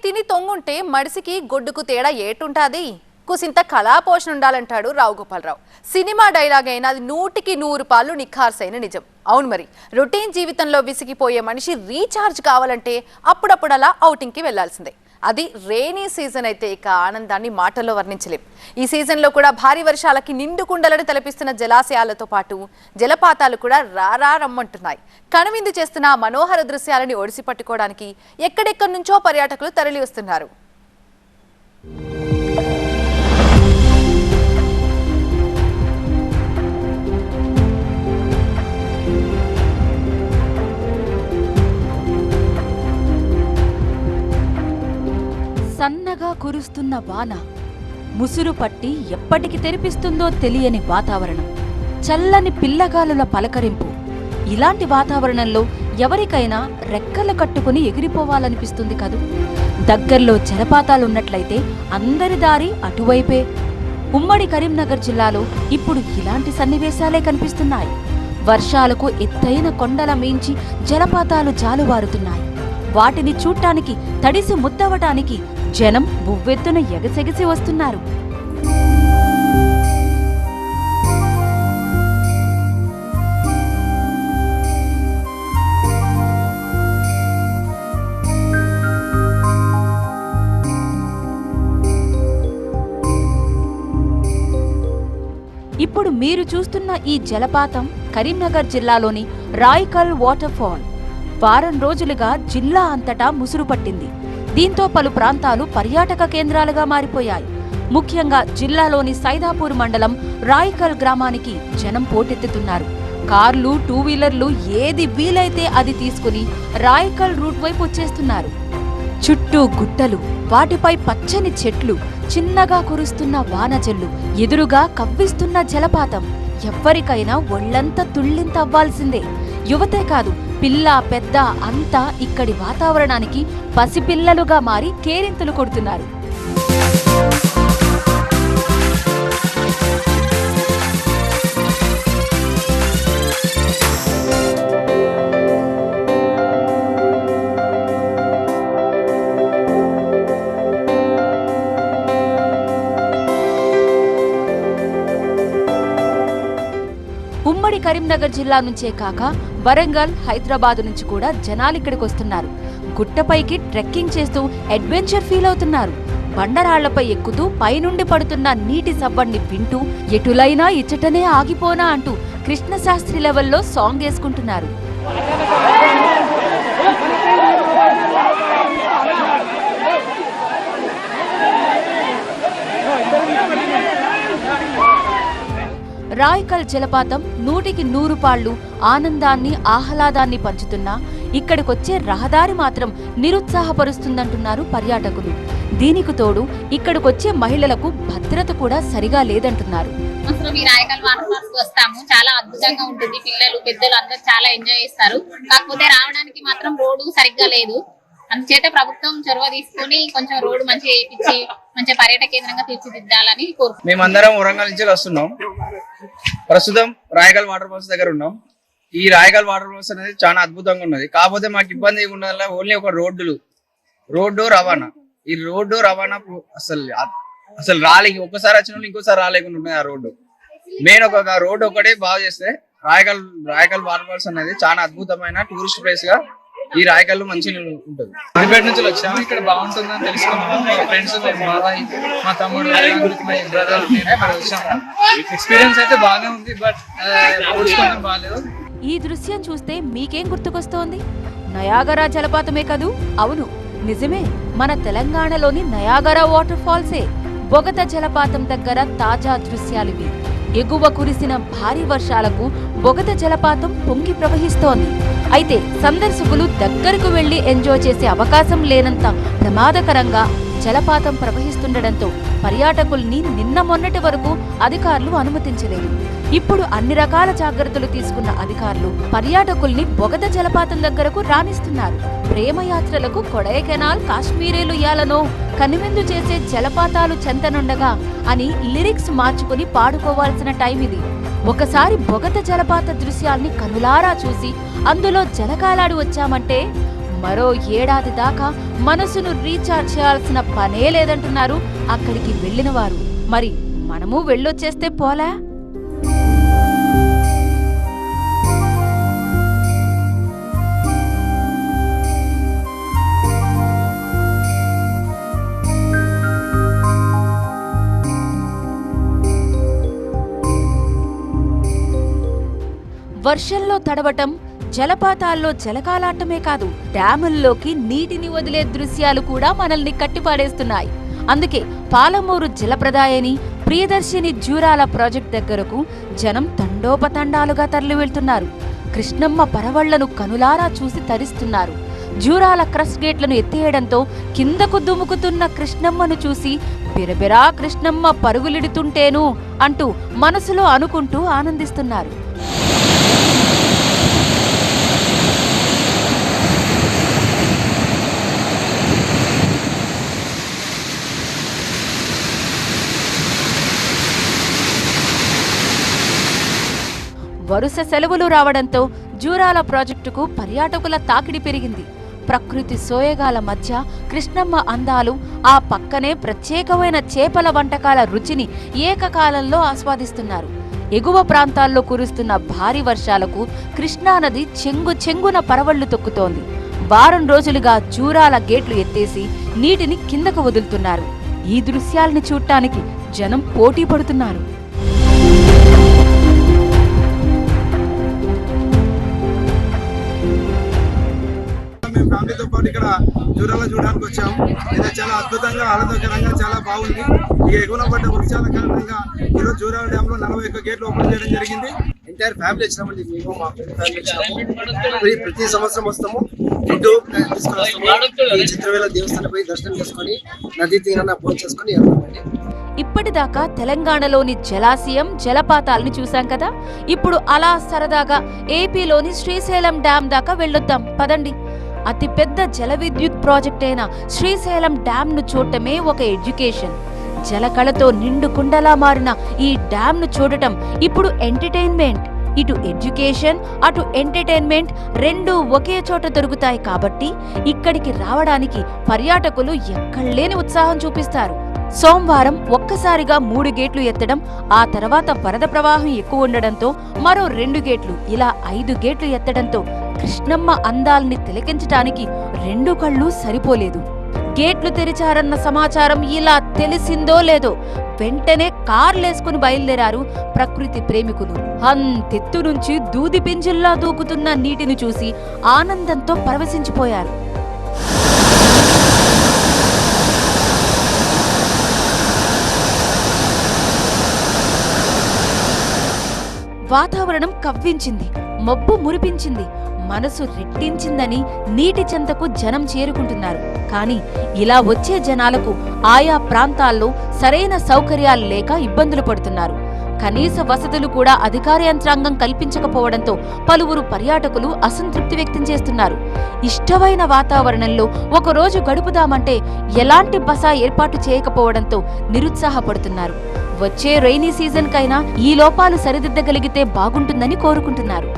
తిని తొంగుంటే మడిసికి గొడ్డుకు తేడా ఏటుంటాది? కుసింత కళాపోషణ ఉండాలంటాడు Rao Gopalarao. Cinema dialogue అయినా అది 100% నిఖార్సైన నిజం. అవును మరి, రొటీన్ జీవితంలో విసిగిపోయే మనిషి రీఛార్జ్ కావాలంటే అప్పుడప్పుడు అలా ఔటింగ్కి వెళ్లాల్సిందే. అది రేనీ సీజన్ అయితే ఇక ఆనందాన్ని మాటల్లో వర్ణించలేం. ఈ సీజన్లో కూడా భారీ వర్షాలకి నిండు కుండలను తలపిస్తున్న జలాశయాలతో పాటు జలపాతాలు కూడా రారా రమ్మంటున్నాయి. కనువిందు చేస్తున్న మనోహర దృశ్యాలని ఒడిసి పట్టుకోవడానికి ఎక్కడెక్కడి నుంచో పర్యాటకులు తరలి వస్తున్నారు. సన్నగా కురుస్తున్న వాన, ముసురు పట్టి ఎప్పటికి తెరిపిస్తుందో తెలియని వాతావరణం, చల్లని పిల్లగాలుల పలకరింపు. ఇలాంటి వాతావరణంలో ఎవరికైనా రెక్కలు కట్టుకుని ఎగిరిపోవాలనిపిస్తుంది కదూ. దగ్గర్లో జలపాతాలున్నట్లయితే అందరి దారి అటువైపే. ఉమ్మడి కరీంనగర్ జిల్లాలో ఇప్పుడు ఇలాంటి సన్నివేశాలే కనిపిస్తున్నాయి. వర్షాలకు ఎత్తైన కొండల మించి జలపాతాలు జాలువారుతున్నాయి. వాటిని చూడ్డానికి, తడిసి ముద్దవటానికి జనం బువ్వెత్తున ఎగసెగసి వస్తున్నారు. ఇప్పుడు మీరు చూస్తున్న ఈ జలపాతం కరీంనగర్ జిల్లాలోని రాయికల్ వాటర్ ఫాల్. వారం రోజులుగా జిల్లా అంతటా ముసురు పట్టింది. దీంతో పలు ప్రాంతాలు పర్యాటక కేంద్రాలుగా మారిపోయాయి. ముఖ్యంగా జిల్లాలోని సైదాపూర్ మండలం రాయికల్ గ్రామానికి జనం పోటెత్తుతున్నారు. కార్లు, టూ వీలర్లు ఏది వీలైతే అది తీసుకుని రాయికల్ రూట్ వైపు వచ్చేస్తున్నారు. చుట్టూ గుట్టలు, వాటిపై పచ్చని చెట్లు, చిన్నగా కురుస్తున్న వానజల్లు, ఎదురుగా కవ్విస్తున్న జలపాతం. ఎవ్వరికైనా ఒళ్లంతా తుళ్ళింతవ్వాల్సిందే. యువతే కాదు, పిల్ల పెద్ద అంతా ఇక్కడి వాతావరణానికి పసిపిల్లలుగా మారి కేరింతలు కొడుతున్నారు. ఉమ్మడి కరీంనగర్ జిల్లా నుంచే కాక వరంగల్, హైదరాబాద్ నుంచి కూడా జనాలు ఇక్కడికి వస్తున్నారు. గుట్టపైకి ట్రెక్కింగ్ చేస్తూ అడ్వెంచర్ ఫీల్ అవుతున్నారు. బండరాళ్లపై ఎక్కుతూ పైనుండి పడుతున్న నీటి సవ్వడిని వింటూ ఎటులైనా ఇచ్చటనే ఆగిపోనా అంటూ కృష్ణశాస్త్రి లెవెల్లో సాంగ్ వేసుకుంటున్నారు. రాయికల్ జలపాతం 100% ఆనందాన్ని, ఆహ్లాదాన్ని పంచుతున్నా ఇక్కడికొచ్చే రహదారి మాత్రం నిరుత్సాహపరుస్తుందంటున్నారు పర్యాటకులు. దీనికి తోడు ఇక్కడికొచ్చే మహిళలకు భద్రత కూడా సరిగా లేదంటున్నారు. ఈ రాయకల్ వాటర్ ఫాల్స్ వస్తాము, చాలా అద్భుతంగా ఉంటుంది. పిల్లలు, పెద్దలు అందరూ చాలా ఎంజాయ్ చేస్తారు. కాకపోతే రావడానికి మాత్రం రోడ్డు సరిగ్గా లేదు. అందుచేత ప్రభుత్వం చొరవ తీసుకుని కొంచెం రోడ్డు మంచిగా వేయించి మంచి పర్యాటక కేంద్రంగా తీర్చిదిద్దాలని కోరుకుంటున్నాం. మేమందరం వరంగల్ నుంచి వస్తున్నాం. ప్రస్తుతం రాయకల్ వాటర్ ఫాల్స్ దగ్గర ఉన్నాం. ఈ రాయకల్ వాటర్ ఫాల్స్ అనేది చాలా అద్భుతంగా ఉన్నది. కాకపోతే మాకు ఇబ్బంది ఉన్నదల్లా ఓన్లీ ఒక రోడ్డు రవాణా. ఈ రోడ్డు రవాణా అసలు రాలే. ఒక్కసారి వచ్చిన వాళ్ళు ఇంకోసారి రాలేకుండా ఉన్నది ఆ రోడ్డు. మెయిన్ ఒక రోడ్డు ఒకటే బాగా చేస్తే రాయకల్ వాటర్ ఫాల్స్ అనేది చాలా అద్భుతమైన టూరిస్ట్ ప్లేస్ గా ఈ రాయకల్లో మంచిగా ఉంటుంది. హైదరాబాద్ నుంచి వచ్చాము. ఇక్కడ బాగుంటుందని తెలుసుకున్నాము. మా ఫ్రెండ్స్, మా తమ్ముడు, మా బ్రదర్ ఇక్కడ వచ్చాము. ఎక్స్పీరియన్స్ అయితే బాగానే ఉంది, బట్ కొంచెం బాగాలేదు. ఈ దృశ్యం చూస్తే మీకేం గుర్తుకొస్తోంది? నయాగరా జలపాతమే కదూ? అవును, నిజమే. మన తెలంగాణలోని నయాగరా వాటర్ ఫాల్సే. బొగత జలపాతం దగ్గర తాజా దృశ్యాలివి. ఎగువ కురిసిన భారీ వర్షాలకు బొగత జలపాతం పొంగి ప్రవహిస్తోంది. అయితే సందర్శకులు దగ్గరకు వెళ్లి ఎంజాయ్ చేసే అవకాశం లేనంత ప్రమాదకరంగా జలపాతం ప్రవహిస్తుండటంతో పర్యాటకుల్ని నిన్న మొన్నటి వరకు అధికారులు అనుమతించలేదు. ఇప్పుడు అన్ని రకాల జాగ్రత్తలు తీసుకున్న అధికారులు పర్యాటకుల్ని బొగత జలపాతం దగ్గరకు రాణిస్తున్నారు. ప్రేమయాత్రలకు కొడైకెనాల్, కాశ్మీరేలు యాలనో కనువిందు చేసే జలపాతాలు చెంతనుండగా అని లిరిక్స్ మార్చుకుని పాడుకోవాల్సిన టైం ఇది. ఒకసారి బొగత జలపాత దృశ్యాల్ని కనులారా చూసి అందులో జలకాలాడి వచ్చామంటే మరో ఏడాది దాకా మనసును రీఛార్జ్ చేయాల్సిన పనే లేదంటున్నారు అక్కడికి వెళ్ళిన వారు. మరి మనము వెళ్ళొచ్చేస్తే పోలా? వర్షంలో తడవటం, జలపాతాల్లో జలకాలాటమే కాదు, డ్యాముల్లోకి నీటిని వదిలే దృశ్యాలు కూడా మనల్ని కట్టిపాడేస్తున్నాయి. అందుకే పాలమూరు జలప్రదాయని, ప్రియదర్శిని జూరాల ప్రాజెక్ట్ దగ్గరకు జనం తండోపతండాలుగా తరలి వెళ్తున్నారు. కృష్ణమ్మ పరవళ్లను కనులారా చూసి తరిస్తున్నారు. జూరాల క్రస్ట్ గేట్లను ఎత్తేయడంతో కిందకు దుముకుతున్న కృష్ణమ్మను చూసి బిరబిరా కృష్ణమ్మ పరుగులిడుతుంటేను అంటూ మనసులో అనుకుంటూ ఆనందిస్తున్నారు. వరుస సెలవులు రావడంతో జూరాల ప్రాజెక్టుకు పర్యాటకుల తాకిడి పెరిగింది. ప్రకృతి సోయగాల మధ్య కృష్ణమ్మ అందాలు, ఆ పక్కనే ప్రత్యేకమైన చేపల వంటకాల రుచిని ఏకకాలంలో ఆస్వాదిస్తున్నారు. ఎగువ ప్రాంతాల్లో కురుస్తున్న భారీ వర్షాలకు కృష్ణానది చెంగు చెంగున పరవళ్లు తొక్కుతోంది. వారం రోజులుగా జూరాల గేట్లు ఎత్తేసి నీటిని కిందకు వదులుతున్నారు. ఈ దృశ్యాల్ని చూడటానికి జనం పోటీ పడుతున్నారు. ఫ్యామిలీతో పాటు ఇక్కడ జూరాల చూడడానికి వచ్చాము. ఇది చాలా అద్భుతంగా, ఆహ్లాదకరంగా చాలా బాగుంది. ఇక ఎగువన పడ్డ వృక్షాల కారణంగా ఈరోజు జూరాల డ్యామ్ లో 41 గేట్లు ఓపెన్ చేయడం జరిగింది. ఎంటైర్ ఫ్యామిలీ వచ్చినామండి. మేము మా ఫ్యామిలీ వచ్చినాము. ప్రతి సంవత్సరం వస్తాము. ఫుడ్ తీసుకొని వస్తాము. ఈ చిత్రవేళ దేవస్థానం పోయి దర్శనం చేసుకొని నదీ తీరాన భోజనం చేసుకొని వెళ్తామండి. ఇప్పటిదాకా తెలంగాణలోని జలాశయం, జలపాతాలని చూశాం కదా. ఇప్పుడు అలా సరదాగా ఏపీలోని శ్రీశైలం డ్యామ్ దాకా వెళ్ళొద్దాం పదండి. అతి పెద్ద జల విద్యుత్ ప్రాజెక్ట్ అయిన శ్రీశైలం డ్యామ్ ను చూడటమే ఒక ఎడ్యుకేషన్. జలకళతో నిండు కుండలా మారిన ఈ డ్యామ్ ను చూడటం ఇప్పుడు ఎంటర్టైన్మెంట్. ఇటు ఎడ్యుకేషన్, అటు ఎంటర్టైన్మెంట్ రెండూ ఒకే చోట దొరుకుతాయి కాబట్టి ఇక్కడికి రావడానికి పర్యాటకులు ఎక్కడలేని ఉత్సాహం చూపిస్తారు. సోమవారం ఒక్కసారిగా 3 గేట్లు ఎత్తడం, ఆ తర్వాత వరద ప్రవాహం ఎక్కువ ఉండడంతో మరో 2 గేట్లు, ఇలా 5 గేట్లు ఎత్తడంతో కృష్ణమ్మ అందాల్ని తిలకించటానికి 2 కళ్ళు సరిపోలేదు. గేట్లు తెరిచారన్న సమాచారం ఇలా తెలిసిందో లేదో వెంటనే కార్లేసుకుని బయలుదేరారు ప్రకృతి ప్రేమికులు. అంతెత్తు నుంచి దూది పింజిల్లా దూకుతున్న నీటిని చూసి ఆనందంతో పరవశించిపోయారు. వాతావరణం కవ్వించింది, మబ్బు మురిపించింది, మనసు రెట్టించిందని నీటి చెంతకు జనం చేరుకుంటున్నారు. కానీ ఇలా వచ్చే జనాలకు ఆయా ప్రాంతాల్లో సరైన సౌకర్యాలు లేక ఇబ్బందులు పడుతున్నారు. కనీస వసతులు కూడా అధికార యంత్రాంగం కల్పించకపోవడంతో పలువురు పర్యాటకులు అసంతృప్తి వ్యక్తం చేస్తున్నారు. ఇష్టమైన వాతావరణంలో ఒకరోజు గడుపుదామంటే ఎలాంటి బస ఏర్పాటు చేయకపోవడంతో నిరుత్సాహపడుతున్నారు. వచ్చే రైనీ సీజన్ కైనా ఈ లోపాలు సరిదిద్దగలిగితే బాగుంటుందని కోరుకుంటున్నారు.